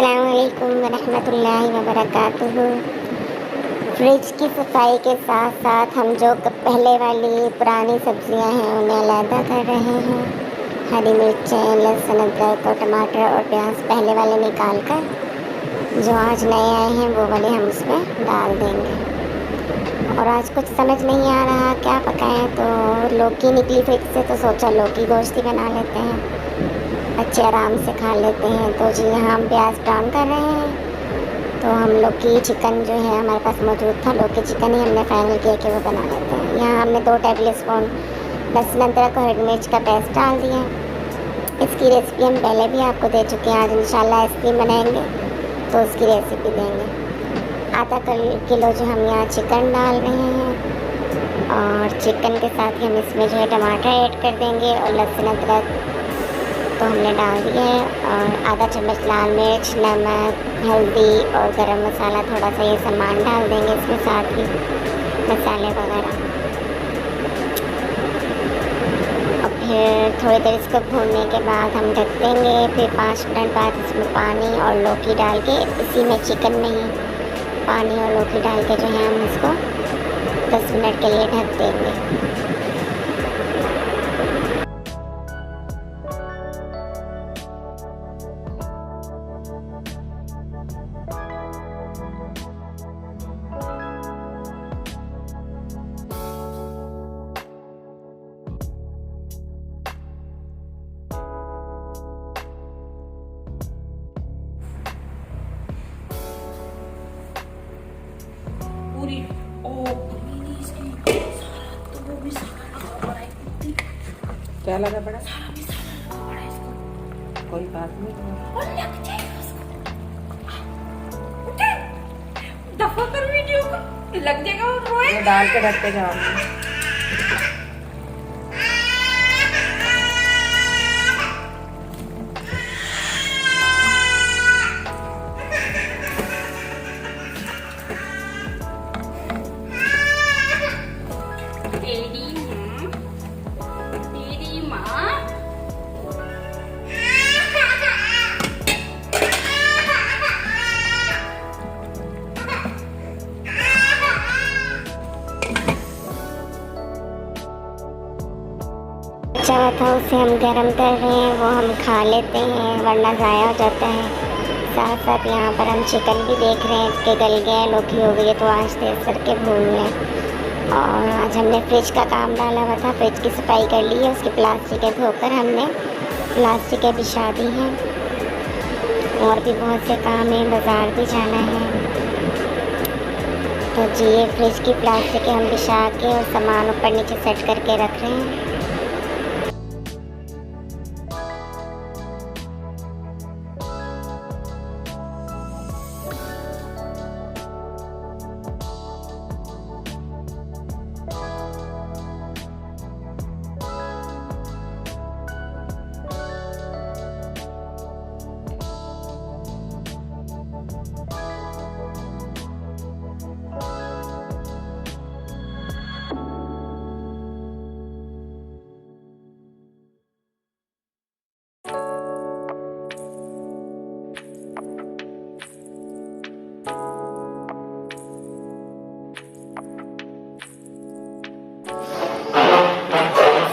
अस्सलामुअलैकुम वरहमतुल्लाहि वबरकातुहू। फ्रिज की सफाई के साथ साथ हम जो पहले वाली पुरानी सब्जियां हैं उन्हें अलहदा कर रहे हैं। हरी मिर्चें, लहसुन, अदरक और टमाटर और प्याज पहले वाले निकाल कर जो आज नए आए हैं वो वाले हम उसमें डाल देंगे। और आज कुछ समझ नहीं आ रहा क्या पकाएं, तो लौकी निकली फ्रिज से तो सोचा लौकी गोश्त ही बना लेते हैं, बच्चे आराम से खा लेते हैं। तो जी यहाँ हम प्याज ब्राउन कर रहे हैं। तो हम लौकी चिकन जो है हमारे पास मौजूद था, लौकी चिकन ही हमने फाइनल किया कि वो बना लेते हैं। यहाँ हमने 2 टेबल स्पून लहसुन, अदरक और हरी मिर्च का पेस्ट डाल दिया। इसकी रेसिपी हम पहले भी आपको दे चुके हैं, आज इंशाल्लाह आइसक्रीम बनाएंगे तो उसकी रेसिपी देंगे। आधा किलो जो हम यहाँ चिकन डाल रहे हैं और चिकन के साथ ही हम इसमें जो है टमाटर ऐड कर देंगे और लहसुन अदरक तो हमने डाल दिया है। और आधा चम्मच लाल मिर्च, नमक, हल्दी और गरम मसाला थोड़ा सा ये सामान डाल देंगे इसमें, साथ ही मसाले वगैरह। और फिर थोड़ी देर इसको भूनने के बाद हम ढक देंगे। फिर 5 मिनट बाद इसमें पानी और लौकी डाल के, इसी में चिकन में ही पानी और लौकी डाल के जो है हम इसको 10 मिनट के लिए ढक देंगे। पूरी पूरी नहीं इसकी सारा, तो वो भी सारा लगा पड़ा है। इतनी क्या लगा पड़ा? सारा भी सारा लगा पड़ा है इसको। कोई बात नहीं, और लग जाएगा उसको। उठे, दफा कर वीडियो को, लग जाएगा और रोए। ये डाल के रखते जाओ। तेरी माँ बचा हुआ था उसे हम गरम कर रहे हैं, वो हम खा लेते हैं वरना ज़ाया हो जाता है। साथ साथ यहाँ पर हम चिकन भी देख रहे हैं कि गल गया, लौकी हो गई है तो आँच तेज करके भून लें। और आज हमने फ्रिज का काम डाला हुआ था, फ्रिज की सफाई कर ली है, उसकी प्लास्टिकें धोकर हमने प्लास्टिकें बिछा दी हैं। और भी बहुत से काम है, बाज़ार भी जाना है। तो जी ये फ्रिज की प्लास्टिकें हम बिछा के और सामान ऊपर नीचे सेट करके रख रहे हैं।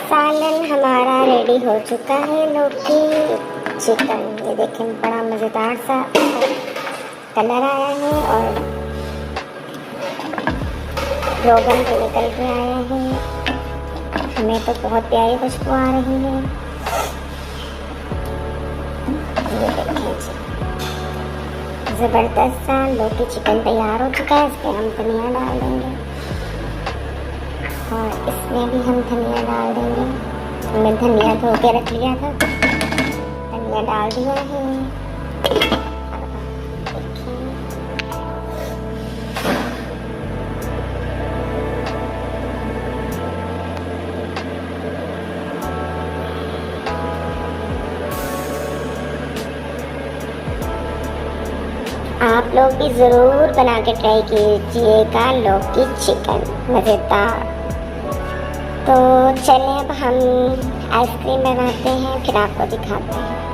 सालन हमारा रेडी हो चुका है, लौकी चिकन। ये देखें बड़ा मज़ेदार सा कलर आया है और रोगन भी निकल के आया है। हमें तो बहुत प्यारी खुशबू आ रही है। ये देखें जी, ज़बरदस्त सा लौकी चिकन तैयार हो चुका है। इस पर हम धनिया डाल देंगे और इसमें भी हम धनिया डाल देंगे। हमने धनिया धो के रख लिया था, धनिया डाल दिया है। आप लोग भी ज़रूर बना के ट्राई कीजिएगा लौकी चिकन, मज़ेदार। तो चलें अब हम आइसक्रीम बनाते हैं, फिर आपको दिखाते हैं।